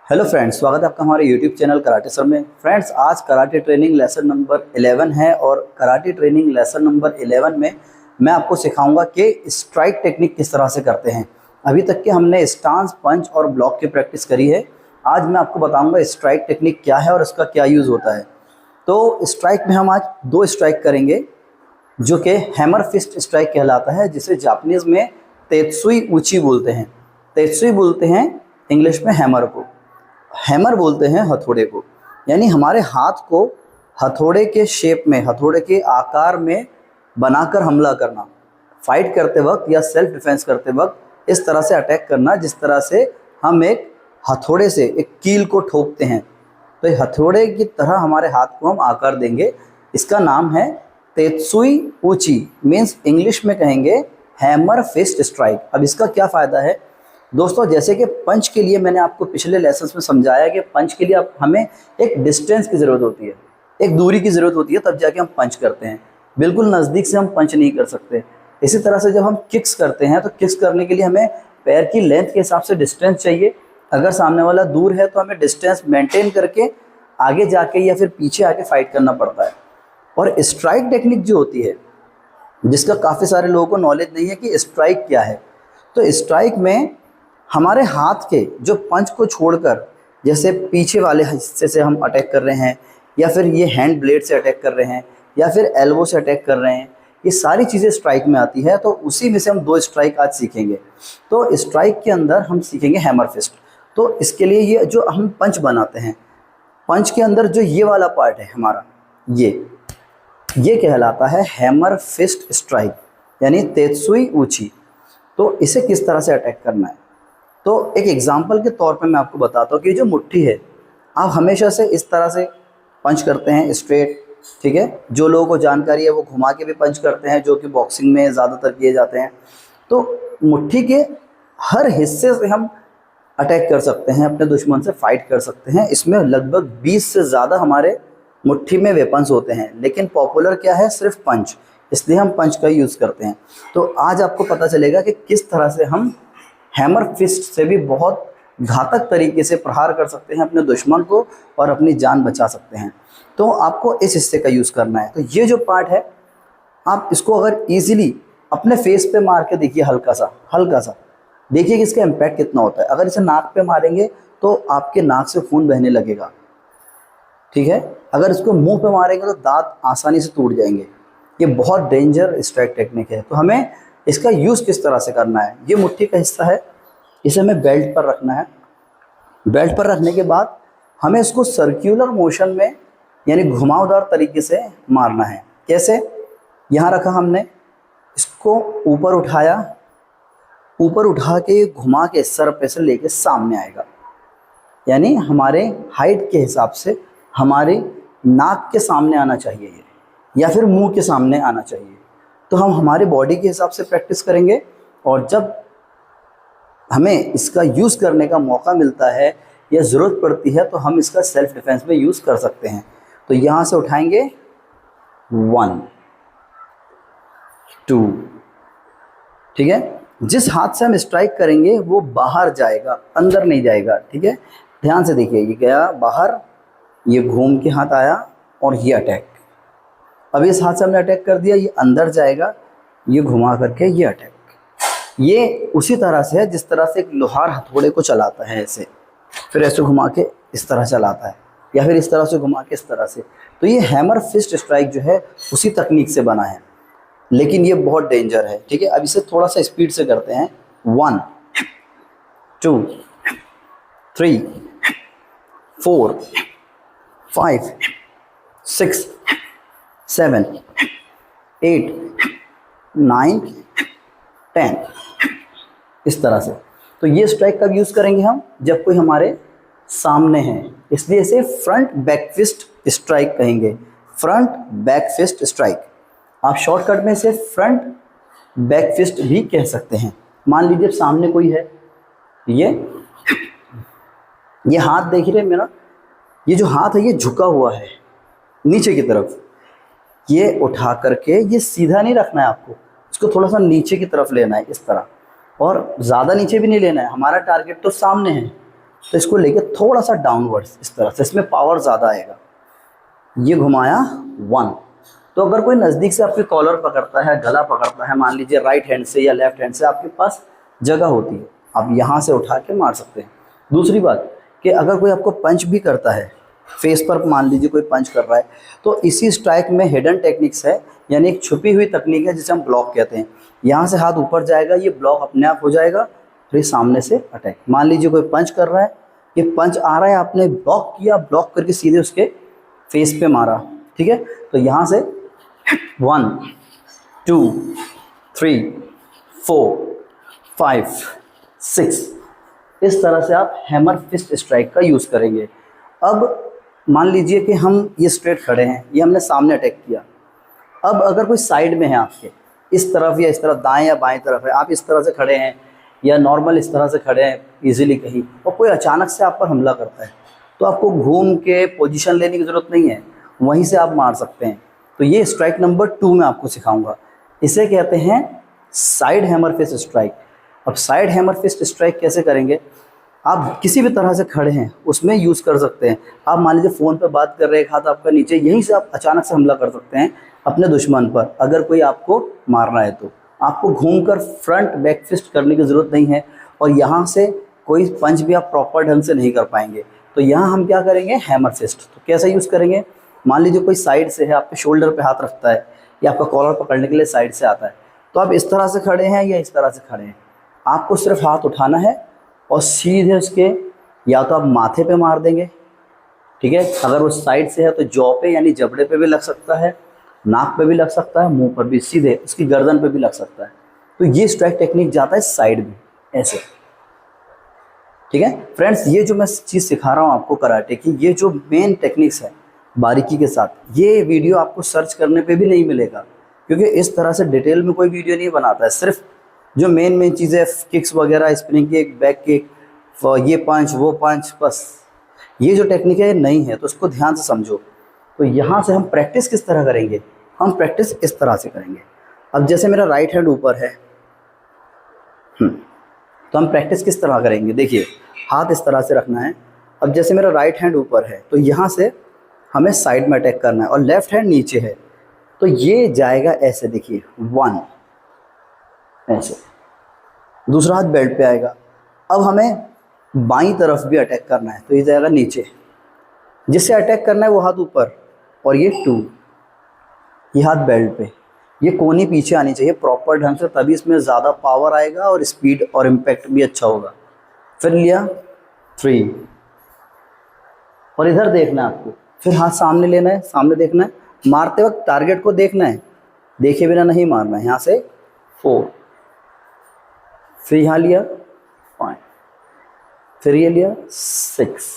Hello friends, स्वागत है आपका हमारे यूट्यूब चैनल कराटे सर में। फ्रेंड्स, आज कराटे ट्रेनिंग लेसन नंबर 11 है और कराटे ट्रेनिंग लेसन नंबर 11 में मैं आपको सिखाऊंगा कि स्ट्राइक टेक्निक किस तरह से करते हैं। अभी तक के हमने स्टांस, पंच और ब्लॉक की प्रैक्टिस करी है। आज मैं आपको बताऊंगा स्ट्राइक टेक्निक क्या है और इसका क्या यूज़ होता है। तो स्ट्राइक में हम आज दो स्ट्राइक करेंगे जो कि हैमर फिस्ट स्ट्राइक कहलाता है, जिसे जापानीज़ में तेत्सुई उची बोलते हैं। तेत्सुई बोलते हैं इंग्लिश में हैमर को, हैमर बोलते हैं हथौड़े को। यानी हमारे हाथ को हथौड़े के शेप में, हथौड़े के आकार में बनाकर हमला करना, फाइट करते वक्त या सेल्फ डिफेंस करते वक्त इस तरह से अटैक करना जिस तरह से हम एक हथौड़े से एक कील को ठोकते हैं। तो ये हथौड़े की तरह हमारे हाथ को हम आकार देंगे। इसका नाम है तेत्सुई उची, मीन्स इंग्लिश में कहेंगे हैमर फिस्ट स्ट्राइक। अब इसका क्या फ़ायदा है दोस्तों, जैसे कि पंच के लिए मैंने आपको पिछले लेसन्स में समझाया कि पंच के लिए हमें एक डिस्टेंस की ज़रूरत होती है, एक दूरी की ज़रूरत होती है, तब जाके हम पंच करते हैं। बिल्कुल नज़दीक से हम पंच नहीं कर सकते। इसी तरह से जब हम किक्स करते हैं तो किक्स करने के लिए हमें पैर की लेंथ के हिसाब से डिस्टेंस चाहिए। अगर सामने वाला दूर है तो हमें डिस्टेंस मेंटेन करके आगे जाके या फिर पीछे आके फाइट करना पड़ता है। और स्ट्राइक टेक्निक जो होती है, जिसका काफ़ी सारे लोगों को नॉलेज नहीं है कि स्ट्राइक क्या है। तो स्ट्राइक में हमारे हाथ के जो पंच को छोड़कर, जैसे पीछे वाले हिस्से से हम अटैक कर रहे हैं, या फिर ये हैंड ब्लेड से अटैक कर रहे हैं, या फिर एल्बो से अटैक कर रहे हैं, ये सारी चीज़ें स्ट्राइक में आती है। तो उसी में से हम दो स्ट्राइक आज सीखेंगे। तो स्ट्राइक के अंदर हम सीखेंगे हैमर फिस्ट। तो इसके लिए ये जो हम पंच बनाते हैं, पंच के अंदर जो ये वाला पार्ट है हमारा, ये कहलाता है हैमर फिस्ट स्ट्राइक, यानी तेत्सुई उची। तो इसे किस तरह से अटैक करना है, तो एक एग्जांपल के तौर पे मैं आपको बताता हूँ कि जो मुट्ठी है, आप हमेशा से इस तरह से पंच करते हैं स्ट्रेट, ठीक है। जो लोगों को जानकारी है वो घुमा के भी पंच करते हैं, जो कि बॉक्सिंग में ज़्यादातर किए जाते हैं। तो मुट्ठी के हर हिस्से से हम अटैक कर सकते हैं, अपने दुश्मन से फाइट कर सकते हैं। इसमें लगभग 20 से ज़्यादा हमारे मुट्ठी में वेपन्स होते हैं, लेकिन पॉपुलर क्या है, सिर्फ पंच, इसलिए हम पंच का यूज़ करते हैं। तो आज आपको पता चलेगा कि किस तरह से हम हैमर फिस्ट से भी बहुत घातक तरीके से प्रहार कर सकते हैं अपने दुश्मन को और अपनी जान बचा सकते हैं। तो आपको इस हिस्से का यूज़ करना है। तो ये जो पार्ट है, आप इसको अगर इजीली अपने फेस पे मार के देखिए, हल्का सा देखिए कि इसका इम्पैक्ट कितना होता है। अगर इसे नाक पे मारेंगे तो आपके नाक से खून बहने लगेगा, ठीक है। अगर इसको मुंह पे मारेंगे तो दांत आसानी से टूट जाएंगे। ये बहुत डेंजर स्ट्राइक टेक्निक है। तो हमें इसका यूज़ किस तरह से करना है, ये मुट्ठी का हिस्सा है, इसे हमें बेल्ट पर रखना है। बेल्ट पर रखने के बाद हमें इसको सर्कुलर मोशन में, यानी घुमावदार तरीके से मारना है। कैसे, यहाँ रखा हमने, इसको ऊपर उठाया, ऊपर उठा के घुमा के सर पे से लेके सामने आएगा, यानी हमारे हाइट के हिसाब से हमारे नाक के सामने आना चाहिए ये, या फिर मुंह के सामने आना चाहिए। तो हम हमारे बॉडी के हिसाब से प्रैक्टिस करेंगे, और जब हमें इसका यूज़ करने का मौका मिलता है या ज़रूरत पड़ती है तो हम इसका सेल्फ डिफेंस में यूज़ कर सकते हैं। तो यहाँ से उठाएंगे 1 2, ठीक है। जिस हाथ से हम स्ट्राइक करेंगे वो बाहर जाएगा, अंदर नहीं जाएगा, ठीक है। ध्यान से देखिए, ये गया बाहर, ये घूम के हाथ आया और ये अटैक। अब इस हाथ से हमने अटैक कर दिया, ये अंदर जाएगा, ये घुमा करके ये अटैक। ये उसी तरह से है जिस तरह से एक लोहार हथौड़े को चलाता है, ऐसे, फिर ऐसे घुमा के इस तरह चलाता है, या फिर इस तरह से घुमा के इस तरह से। तो ये हैमर फिस्ट स्ट्राइक जो है उसी तकनीक से बना है, लेकिन ये बहुत डेंजर है, ठीक है। अब इसे थोड़ा सा स्पीड से करते हैं। 1 2 3 4 5 6 7 8 9 10, इस तरह से। तो ये स्ट्राइक कब यूज़ करेंगे हम, जब कोई हमारे सामने है, इसलिए इसे फ्रंट बैक फिस्ट स्ट्राइक कहेंगे। फ्रंट बैक फिस्ट स्ट्राइक, आप शॉर्टकट में इसे फ्रंट बैक फिस्ट भी कह सकते हैं। मान लीजिए सामने कोई है, ये हाथ देख रहे हैं मेरा, ये जो हाथ है ये झुका हुआ है नीचे की तरफ। ये उठा करके ये सीधा नहीं रखना है आपको, इसको थोड़ा सा नीचे की तरफ लेना है, इस तरह, और ज़्यादा नीचे भी नहीं लेना है। हमारा टारगेट तो सामने है, तो इसको लेके थोड़ा सा डाउनवर्ड्स इस तरह से, इसमें पावर ज़्यादा आएगा। ये घुमाया 1। तो अगर कोई नज़दीक से आपकी कॉलर पकड़ता है, गला पकड़ता है, मान लीजिए राइट हैंड से या लेफ्ट हैंड से, आपके पास जगह होती है, आप यहाँ से उठा के मार सकते हैं। दूसरी बात कि अगर कोई आपको पंच भी करता है, फेस पर मान लीजिए कोई पंच कर रहा है, तो इसी स्ट्राइक में हिडन टेक्निक्स है, यानी एक छुपी हुई तकनीक है जिसे हम ब्लॉक कहते हैं। यहाँ से हाथ ऊपर जाएगा, ये ब्लॉक अपने आप हो जाएगा, फिर सामने से अटैक। मान लीजिए कोई पंच कर रहा है, ये पंच आ रहा है, आपने ब्लॉक किया, ब्लॉक करके सीधे उसके फेस पे मारा, ठीक है। तो यहाँ से 1 2 3 4 5 6 इस तरह से आप हैमर फिस्ट स्ट्राइक का यूज़ करेंगे। अब मान लीजिए कि हम ये स्ट्रेट खड़े हैं, ये हमने सामने अटैक किया। अब अगर कोई साइड में है आपके, इस तरफ या इस तरफ, दाएं या बाएं तरफ है, आप इस तरह से खड़े हैं या नॉर्मल इस तरह से खड़े हैं इजीली कहीं, और कोई अचानक से आप पर हमला करता है, तो आपको घूम के पोजीशन लेने की ज़रूरत नहीं है, वहीं से आप मार सकते हैं। तो ये स्ट्राइक नंबर 2 मैं आपको सिखाऊंगा। इसे कहते हैं साइड हैमर फिस्ट स्ट्राइक। अब साइड हैमर फिस्ट स्ट्राइक कैसे करेंगे, आप किसी भी तरह से खड़े हैं उसमें यूज़ कर सकते हैं। आप मान लीजिए फ़ोन पे बात कर रहे हैं, एक हाथ आपका नीचे, यहीं से आप अचानक से हमला कर सकते हैं अपने दुश्मन पर। अगर कोई आपको मारना है तो आपको घूमकर फ्रंट बैक फिस्ट करने की ज़रूरत नहीं है, और यहाँ से कोई पंच भी आप प्रॉपर ढंग से नहीं कर पाएंगे। तो यहाँ हम क्या करेंगे, हैमर फिस्ट। तो कैसे यूज़ करेंगे, मान लीजिए कोई साइड से है, आपके शोल्डर पे हाथ रखता है या आपका कॉलर पकड़ने के लिए साइड से आता है, तो आप इस तरह से खड़े हैं या इस तरह से खड़े हैं, आपको सिर्फ हाथ उठाना है और सीधे उसके या तो आप माथे पे मार देंगे, ठीक है। अगर वो साइड से है तो जॉ पे यानी जबड़े पे भी लग सकता है, नाक पे भी लग सकता है, मुंह पर भी, सीधे उसकी गर्दन पे भी लग सकता है। तो ये स्ट्राइक टेक्निक जाता है साइड में ऐसे, ठीक है। फ्रेंड्स, ये जो मैं चीज़ सिखा रहा हूँ आपको कराटे की, ये जो मेन टेक्निक्स है बारीकी के साथ, ये वीडियो आपको सर्च करने पे भी नहीं मिलेगा, क्योंकि इस तरह से डिटेल में कोई वीडियो नहीं बनाता है। सिर्फ जो मेन चीज़ें, किक्स वगैरह, स्पिनिंग किक, बैक किक, ये पंच वो पंच, बस ये जो टेक्निक है नहीं है, तो उसको ध्यान से समझो। तो यहाँ से हम प्रैक्टिस किस तरह करेंगे, हम प्रैक्टिस इस तरह से करेंगे। अब जैसे मेरा राइट हैंड ऊपर है, तो हम प्रैक्टिस किस तरह करेंगे, देखिए हाथ इस तरह से रखना है। अब जैसे मेरा राइट हैंड ऊपर है, तो यहाँ से हमें साइड में अटैक करना है, और लेफ्ट हैंड नीचे है, तो ये जाएगा ऐसे, देखिए 1 ऐसे, दूसरा हाथ बेल्ट पे आएगा। अब हमें बाईं तरफ भी अटैक करना है, तो ये जाएगा नीचे, जिससे अटैक करना है वो हाथ ऊपर, और ये 2, ये हाथ बेल्ट पे, ये कोनी पीछे आनी चाहिए प्रॉपर ढंग से, तभी इसमें ज़्यादा पावर आएगा और स्पीड और इम्पैक्ट भी अच्छा होगा। फिर लिया 3, और इधर देखना है आपको, फिर हाथ सामने लेना है, सामने देखना है, मारते वक्त टारगेट को देखना है, देखे बिना नहीं मारना है। यहाँ से 4, फिर यहाँ लिया 5, फिर ये लिया 6।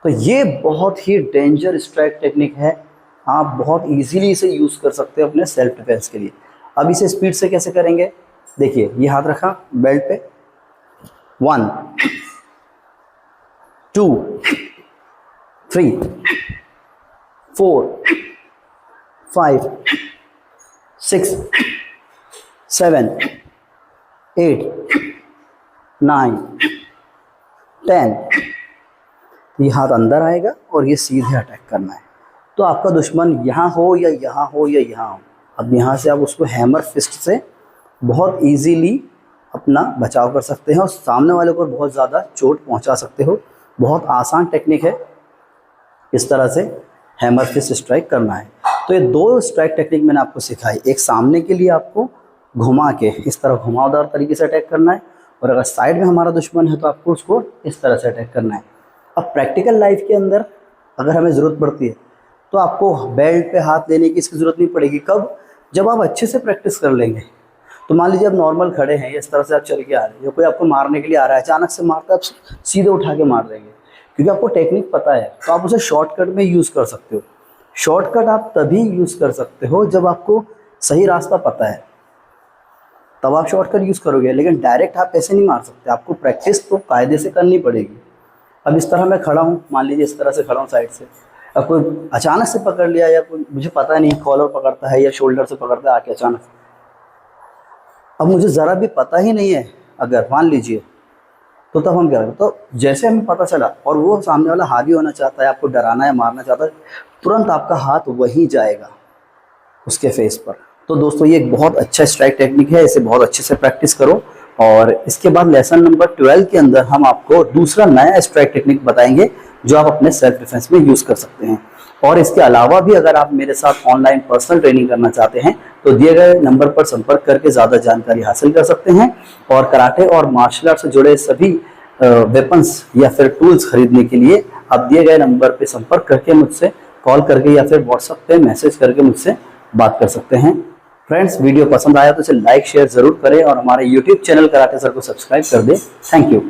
तो ये बहुत ही डेंजर स्ट्राइक टेक्निक है, आप बहुत इजीली इसे यूज़ कर सकते हो अपने सेल्फ डिफेंस के लिए। अब इसे स्पीड से कैसे करेंगे, देखिए ये हाथ रखा बेल्ट पे, 1 2 3 4 5 6 7 8 9 10। ये हाथ अंदर आएगा और ये सीधे अटैक करना है। तो आपका दुश्मन यहाँ हो या यहाँ हो या यहाँ हो, अब यहाँ से आप उसको हैमर फिस्ट से बहुत इजीली अपना बचाव कर सकते हैं और सामने वाले को बहुत ज़्यादा चोट पहुँचा सकते हो। बहुत आसान टेक्निक है, इस तरह से हैमर फिस्ट स्ट्राइक करना है। तो ये 2 स्ट्राइक टेक्निक मैंने आपको सिखाई, एक सामने के लिए आपको घुमा के इस तरह घुमावदार तरीके से अटैक करना है, और अगर साइड में हमारा दुश्मन है तो आपको उसको इस तरह से अटैक करना है। अब प्रैक्टिकल लाइफ के अंदर अगर हमें ज़रूरत पड़ती है तो आपको बेल्ट पे हाथ देने की इसकी ज़रूरत नहीं पड़ेगी। कब, जब आप अच्छे से प्रैक्टिस कर लेंगे। तो मान लीजिए आप नॉर्मल खड़े हैं, इस तरह से आप चल के आ रहे हैं, या कोई आपको मारने के लिए आ रहा है, अचानक से मारता है, आप सीधे उठा के मार देंगे, क्योंकि आपको टेक्निक पता है। तो आप उसे शॉर्टकट में यूज़ कर सकते हो। शॉर्टकट आप तभी यूज़ कर सकते हो जब आपको सही रास्ता पता है, तब आप शॉर्टकट यूज़ करोगे। लेकिन डायरेक्ट आप ऐसे नहीं मार सकते, आपको प्रैक्टिस तो कायदे से करनी पड़ेगी। अब इस तरह मैं खड़ा हूँ, मान लीजिए इस तरह से खड़ा हूँ साइड से, अब कोई अचानक से पकड़ लिया, या कोई मुझे पता नहीं कॉलर पकड़ता है या शोल्डर से पकड़ता है आके अचानक से, अब मुझे ज़रा भी पता ही नहीं है, अगर मान लीजिए तो तब हम क्या करें, तो जैसे हमें पता चला और वो सामने वाला हावी होना चाहता है, आपको डराना है, मारना चाहता है, तुरंत आपका हाथ वहीं जाएगा उसके फेस पर। तो दोस्तों ये एक बहुत अच्छा स्ट्राइक टेक्निक है, इसे बहुत अच्छे से प्रैक्टिस करो। और इसके बाद लेसन नंबर 12 के अंदर हम आपको दूसरा नया स्ट्राइक टेक्निक बताएंगे जो आप अपने सेल्फ डिफेंस में यूज कर सकते हैं। और इसके अलावा भी अगर आप मेरे साथ ऑनलाइन पर्सनल ट्रेनिंग करना चाहते हैं तो दिए गए नंबर पर संपर्क करके ज़्यादा जानकारी हासिल कर सकते हैं। और कराटे और मार्शल आर्ट से जुड़े सभी वेपन्स या फिर टूल्स खरीदने के लिए आप दिए गए नंबर पर संपर्क करके मुझसे कॉल करके या फिर व्हाट्सएप पे मैसेज करके मुझसे बात कर सकते हैं। फ्रेंड्स, वीडियो पसंद आया तो इसे लाइक शेयर जरूर करें और हमारे यूट्यूब चैनल कराटे सर को सब्सक्राइब कर दें। Thank you.